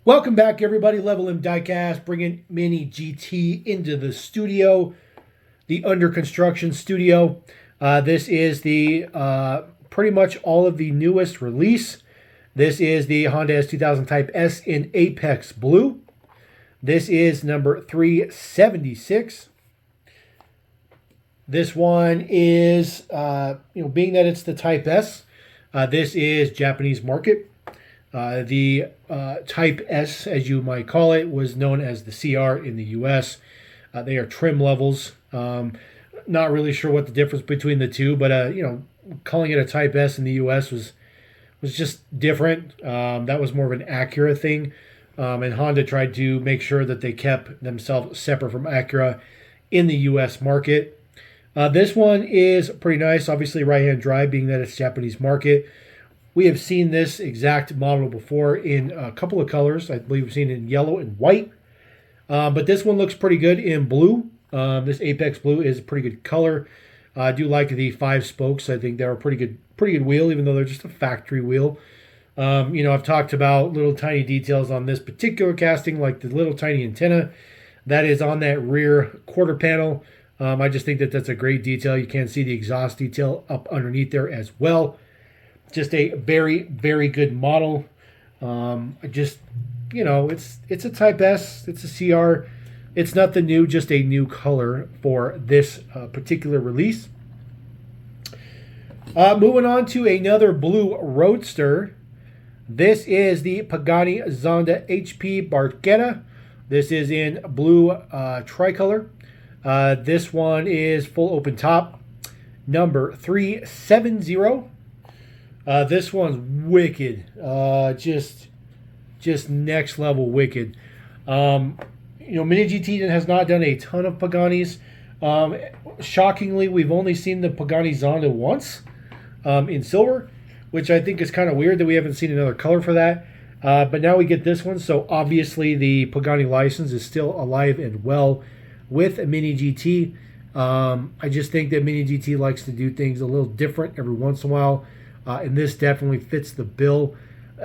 Welcome back, everybody. Level M Diecast, bringing MiniGT into the studio, the under construction studio. This is the pretty much all of the newest release. This is the Honda S2000 Type S in Apex Blue. This is number 376. This one is, being that it's the Type S, this is Japanese market. The Type S, as you might call it, was known as the CR in the US. They are trim levels. Not really sure what the difference between the two, but calling it a Type S in the US was just different. That was more of an Acura thing, and Honda tried to make sure that they kept themselves separate from Acura in the US market. This one is pretty nice. Obviously, right-hand drive, being that it's Japanese market. We have seen this exact model before in a couple of colors. I believe we've seen it in yellow and white. But this one looks pretty good in blue. This Apex Blue is a pretty good color. I do like the 5 spokes. I think they're a pretty good wheel, even though they're just a factory wheel. I've talked about little tiny details on this particular casting, like the little tiny antenna that is on that rear quarter panel. I just think that that's a great detail. You can see the exhaust detail up underneath there as well. Just a very, very good model. It's a Type S. It's a CR. It's nothing new, just a new color for this particular release. Moving on to another blue Roadster. This is the Pagani Zonda HP Barchetta. This is in blue tricolor. This one is full open top, number 370. This one's wicked. Just next level wicked. MiniGT has not done a ton of Paganis. Shockingly, we've only seen the Pagani Zonda once in silver, which I think is kind of weird that we haven't seen another color for that. But now we get this one, so obviously the Pagani license is still alive and well with MiniGT. I just think that MiniGT likes to do things a little different every once in a while. And this definitely fits the bill.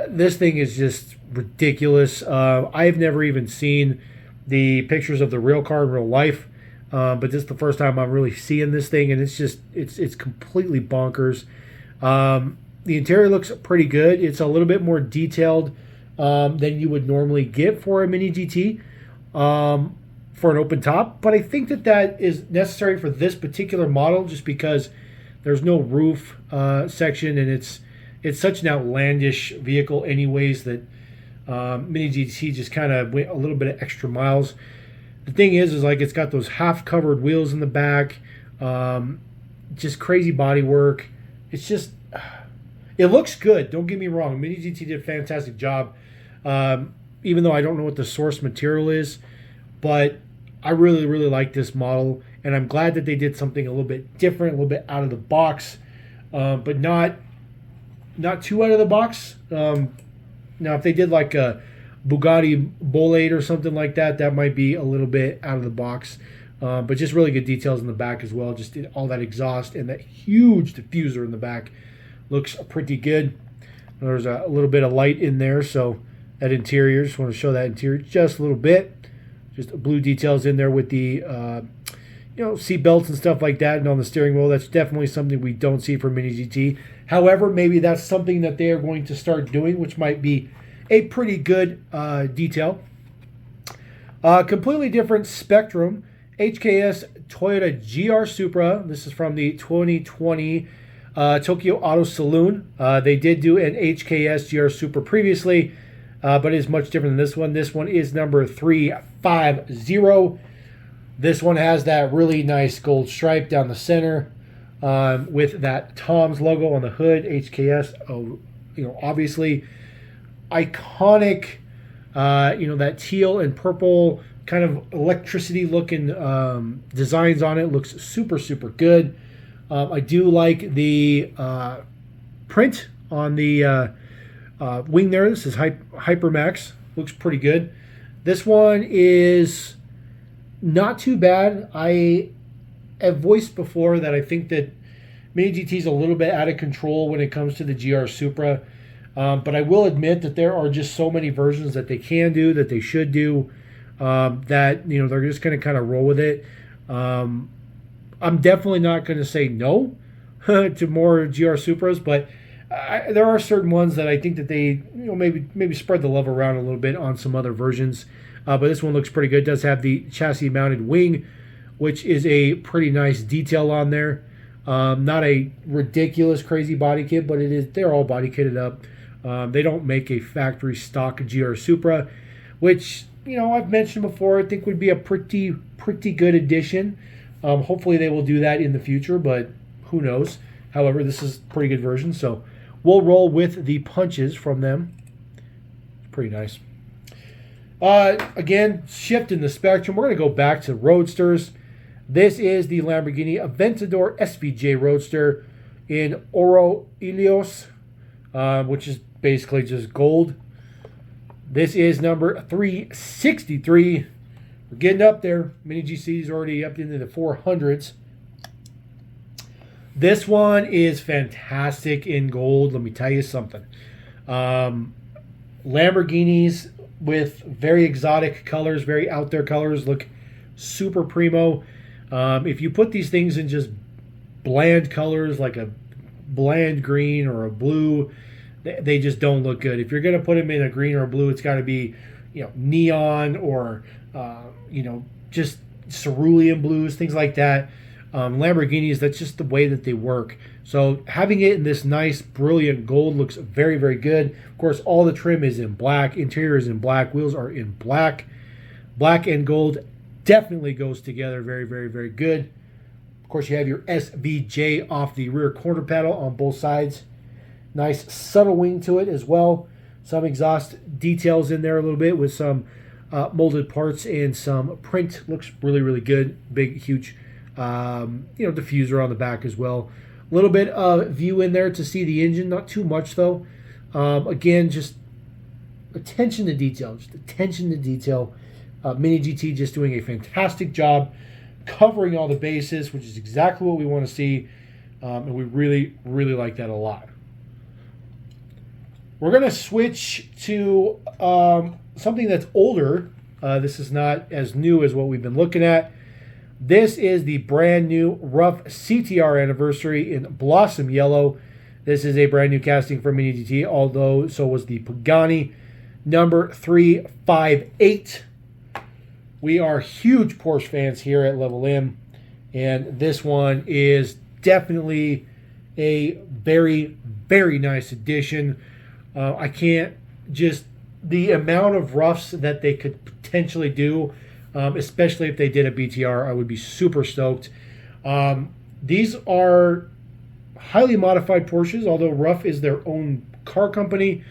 This thing is just ridiculous. I've never even seen the pictures of the real car in real life, but this is the first time I'm really seeing this thing, and it's completely bonkers. The interior looks pretty good. It's a little bit more detailed than you would normally get for a MiniGT for an open top, but I think that is necessary for this particular model just because there's no roof section, and it's such an outlandish vehicle anyways that MiniGT just kind of went a little bit of extra miles. The thing is like it's got those half-covered wheels in the back, just crazy body work. It looks good, don't get me wrong. MiniGT did a fantastic job, even though I don't know what the source material is, but I really, really like this model. And I'm glad that they did something a little bit different, a little bit out of the box, but not too out of the box. Now, if they did like a Bugatti Bolide or something like that, that might be a little bit out of the box. But just really good details in the back as well. Just all that exhaust and that huge diffuser in the back looks pretty good. There's a little bit of light in there, so that interior, just want to show that interior just a little bit. Just blue details in there with the seat belts and stuff like that, and on the steering wheel. That's definitely something we don't see from MiniGT. However, maybe that's something that they are going to start doing, which might be a pretty good detail. Completely different spectrum. HKS Toyota GR Supra. This is from the 2020 Tokyo Auto Saloon. They did do an HKS GR Supra previously, but it is much different than this one. This one is number 350. This one has that really nice gold stripe down the center with that Tom's logo on the hood, HKS. Obviously iconic, that teal and purple kind of electricity looking designs on it. Looks super, super good. I do like the print on the wing there. This is Hypermax. Looks pretty good. This one is not too bad. I have voiced before that I think that MiniGT is a little bit out of control when it comes to the GR Supra. But I will admit that there are just so many versions that they can do, that they should do, that, you know, they're just going to kind of roll with it. I'm definitely not going to say no to more GR Supras, but there are certain ones that I think that they, you know, maybe spread the love around a little bit on some other versions. But this one looks pretty good. It does have the chassis mounted wing, which is a pretty nice detail on there. Not a ridiculous crazy body kit, but they're all body kitted up. They don't make a factory stock GR Supra, which, you know, I've mentioned before, I think would be a pretty good addition. Hopefully they will do that in the future, but who knows. However, this is a pretty good version, so we'll roll with the punches from them. Pretty nice. Again, shifting the spectrum, we're going to go back to Roadsters. This is the Lamborghini Aventador SVJ Roadster in Oro Ilios, which is basically just gold. This is number 363. We're getting up there. MiniGT is already up into the 400s. This one is fantastic in gold. Let me tell you something. Lamborghinis with very exotic colors, very out there colors, look super primo. If you put these things in just bland colors like a bland green or a blue, they just don't look good. If you're going to put them in a green or a blue, it's got to be, you know, neon or you know, just cerulean blues, things like that. Lamborghinis, that's just the way that they work. So having it in this nice, brilliant gold looks very, very good. Of course, all the trim is in black. Interior is in black. Wheels are in black. Black and gold definitely goes together very, very, very good. Of course, you have your SVJ off the rear quarter panel on both sides. Nice subtle wing to it as well. Some exhaust details in there a little bit with some molded parts and some print. Looks really, really good. Big, huge, you know, diffuser on the back as well. A little bit of view in there to see the engine. Not too much, though. Again, just attention to detail. Just attention to detail. MiniGT just doing a fantastic job covering all the bases, which is exactly what we want to see. And we really, really like that a lot. We're going to switch to something that's older. This is not as new as what we've been looking at. This is the brand new RUF CTR anniversary in Blossom Yellow. This is a brand new casting for MiniGT, although so was the Pagani number 358. We are huge Porsche fans here at Level M, and this one is definitely a very, very nice addition. I can't just, the amount of RUFs that they could potentially do, especially if they did a BTR, I would be super stoked. These are highly modified Porsches, although RUF is their own car company.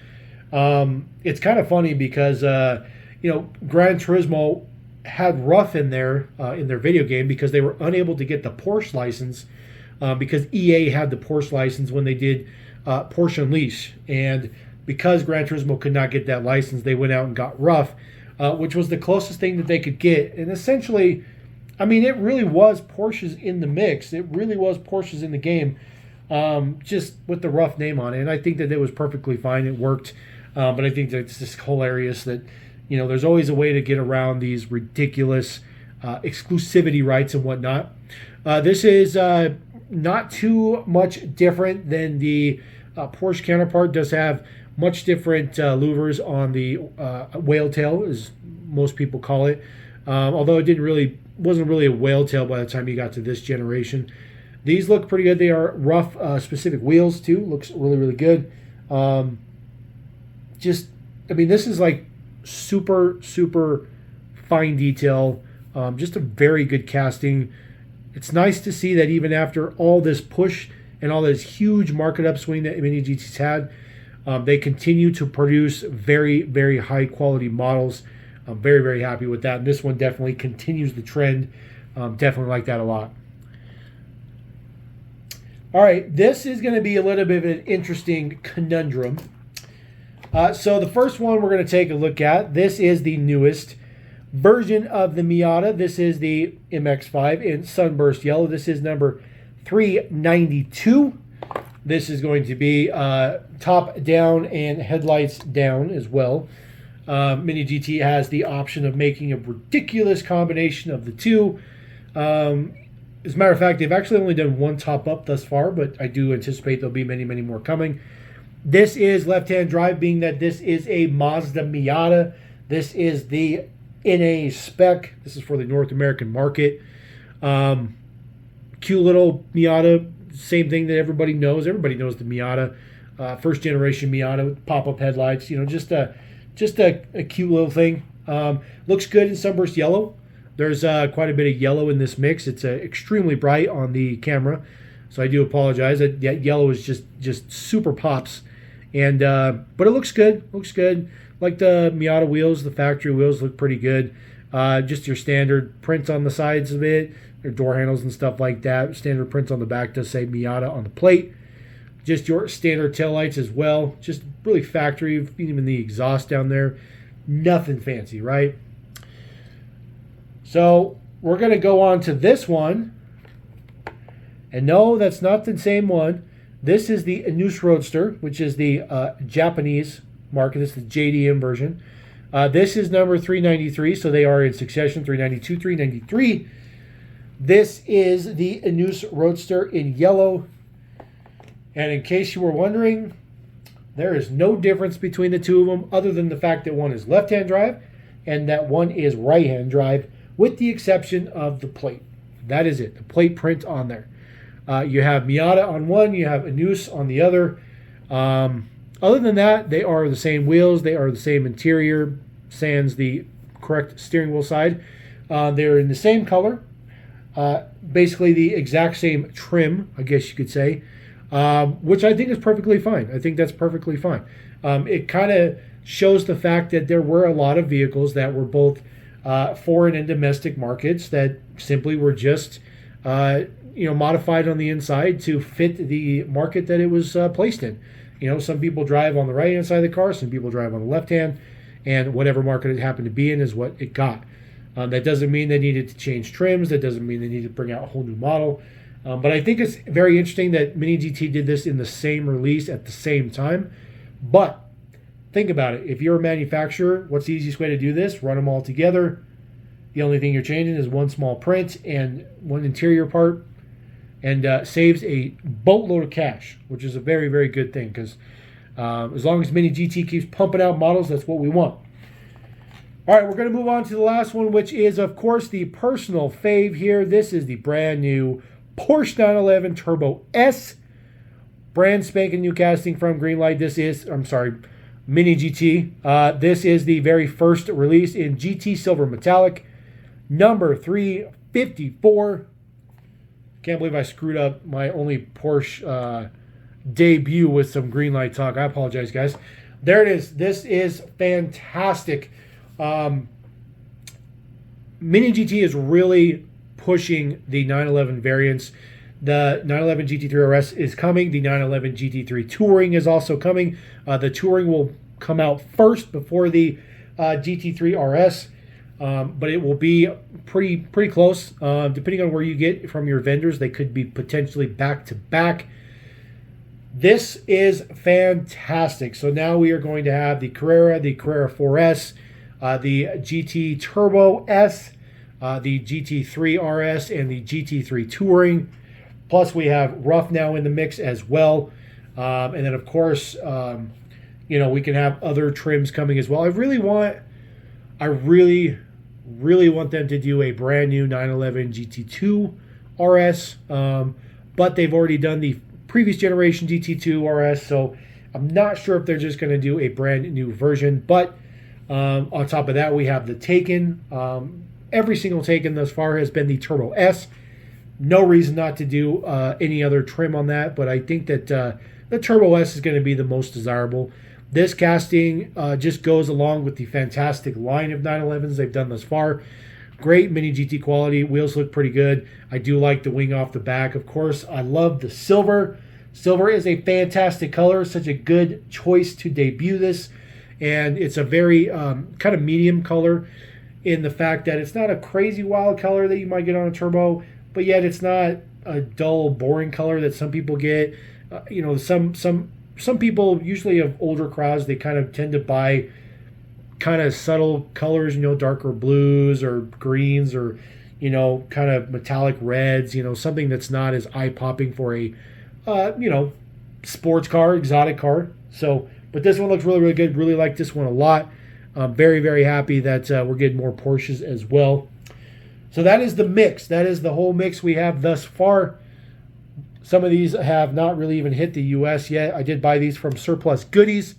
It's kind of funny because, you know, Gran Turismo had RUF in their video game because they were unable to get the Porsche license because EA had the Porsche license when they did Porsche Unleashed. And because Gran Turismo could not get that license, they went out and got RUF, which was the closest thing that they could get. And essentially, I mean, it really was Porsches in the mix. It really was Porsches in the game, just with the RUF name on it. And I think that it was perfectly fine. It worked. But I think that it's just hilarious that, you know, there's always a way to get around these ridiculous exclusivity rights and whatnot. This is not too much different than the Porsche counterpart. Does have much different louvers on the whale tail, as most people call it. Although it wasn't really a whale tail by the time you got to this generation. These look pretty good. They are RUF specific wheels too. Looks really, really good. Just, I mean, this is like super, super fine detail. Just a very good casting. It's nice to see that even after all this push and all this huge market upswing that MiniGT's had, they continue to produce very, very high quality models. I'm very, very happy with that. And this one definitely continues the trend. Definitely like that a lot. All right, this is going to be a little bit of an interesting conundrum. So the first one we're going to take a look at, this is the newest version of the Miata. This is the MX5 in Sunburst Yellow. This is number 392. This is going to be top down and headlights down as well. MiniGT has the option of making a ridiculous combination of the two. As a matter of fact, they've actually only done one top up thus far, but I do anticipate there'll be many, many more coming. This is left-hand drive, being that this is a Mazda Miata. This is the NA spec. This is for the North American market. Cute little Miata, same thing that everybody knows. Everybody knows the Miata, first generation Miata with pop-up headlights. You know, just a cute little thing. Looks good in sunburst yellow. There's quite a bit of yellow in this mix. It's extremely bright on the camera, so I do apologize. That yellow is just super pops, and but it looks good. Looks good. Like the Miata wheels, the factory wheels look pretty good. Just your standard prints on the sides of it, your door handles and stuff like that. Standard prints on the back does say Miata on the plate. Just your standard taillights as well. Just really factory, even the exhaust down there. Nothing fancy, right? So we're going to go on to this one. And no, that's not the same one. This is the Anus Roadster, which is the Japanese market. This is the JDM version. This is number 393, so they are in succession, 392, 393. This is the Anus Roadster in yellow. And in case you were wondering, there is no difference between the two of them other than the fact that one is left-hand drive and that one is right-hand drive, with the exception of the plate. That is it, the plate print on there. You have Miata on one, you have Anus on the other. Other than that, they are the same wheels, they are the same interior, sans the correct steering wheel side. They're in the same color, basically the exact same trim, I guess you could say, which I think is perfectly fine. I think that's perfectly fine. It kind of shows the fact that there were a lot of vehicles that were both foreign and domestic markets that simply were just modified on the inside to fit the market that it was placed in. You know, some people drive on the right hand side of the car, some people drive on the left hand, and whatever market it happened to be in is what it got. That doesn't mean they needed to change trims. That doesn't mean they needed to bring out a whole new model. But I think it's very interesting that MiniGT did this in the same release at the same time. But think about it. If you're a manufacturer, what's the easiest way to do this? Run them all together. The only thing you're changing is one small print and one interior part, and saves a boatload of cash, which is a very, very good thing, because as long as MiniGT keeps pumping out models, that's what we want. All right, we're going to move on to the last one, which is, of course, the personal fave here. This is the brand new Porsche 911 Turbo S. Brand spanking new casting from Greenlight. This is, MiniGT. This is the very first release in GT Silver Metallic, number 354. Can't believe I screwed up my only Porsche debut with some Greenlight talk. I apologize, guys. There it is. This is fantastic. MiniGT is really pushing the 911 variants. The 911 GT3 RS is coming. The 911 GT3 Touring is also coming. The Touring will come out first before the GT3 RS, but it will be pretty close. Depending on where you get from your vendors, they could be potentially back to back. This is fantastic. So now we are going to have the Carrera 4S, the GT Turbo S, the GT3 RS, and the GT3 Touring. Plus, we have RUF now in the mix as well. And then, of course, we can have other trims coming as well. I really want them to do a brand new 911 GT2 RS. But they've already done the previous generation GT2 RS. So I'm not sure if they're just going to do a brand new version. But on top of that, we have the Taken. Every single Taken thus far has been the Turbo S. No reason not to do any other trim on that, but I think that the Turbo S is going to be the most desirable. This casting just goes along with the fantastic line of 911s they've done thus far. Great MiniGT quality. Wheels look pretty good. I do like the wing off the back. Of course, I love the silver. Silver is a fantastic color. Such a good choice to debut this. And it's a very kind of medium color in the fact that it's not a crazy wild color that you might get on a turbo, but yet it's not a dull, boring color that some people get. You know, some people, usually of older crowds, they kind of tend to buy kind of subtle colors, you know, darker blues or greens or, you know, kind of metallic reds, you know, something that's not as eye-popping for a, you know, sports car, exotic car. So, but this one looks really, really good. Really like this one a lot. I'm very, very happy that we're getting more Porsches as well. So that is the mix. That is the whole mix we have thus far. Some of these have not really even hit the U.S. yet. I did buy these from Surplus Goodies.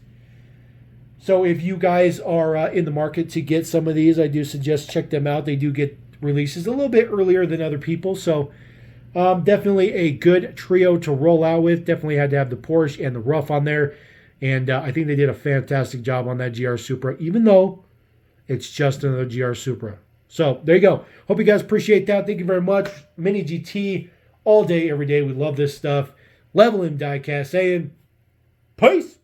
So if you guys are in the market to get some of these, I do suggest check them out. They do get releases a little bit earlier than other people. So definitely a good trio to roll out with. Definitely had to have the Porsche and the RUF on there. And I think they did a fantastic job on that GR Supra, even though it's just another GR Supra. So there you go. Hope you guys appreciate that. Thank you very much. MiniGT all day, every day. We love this stuff. Level M Diecast saying, peace.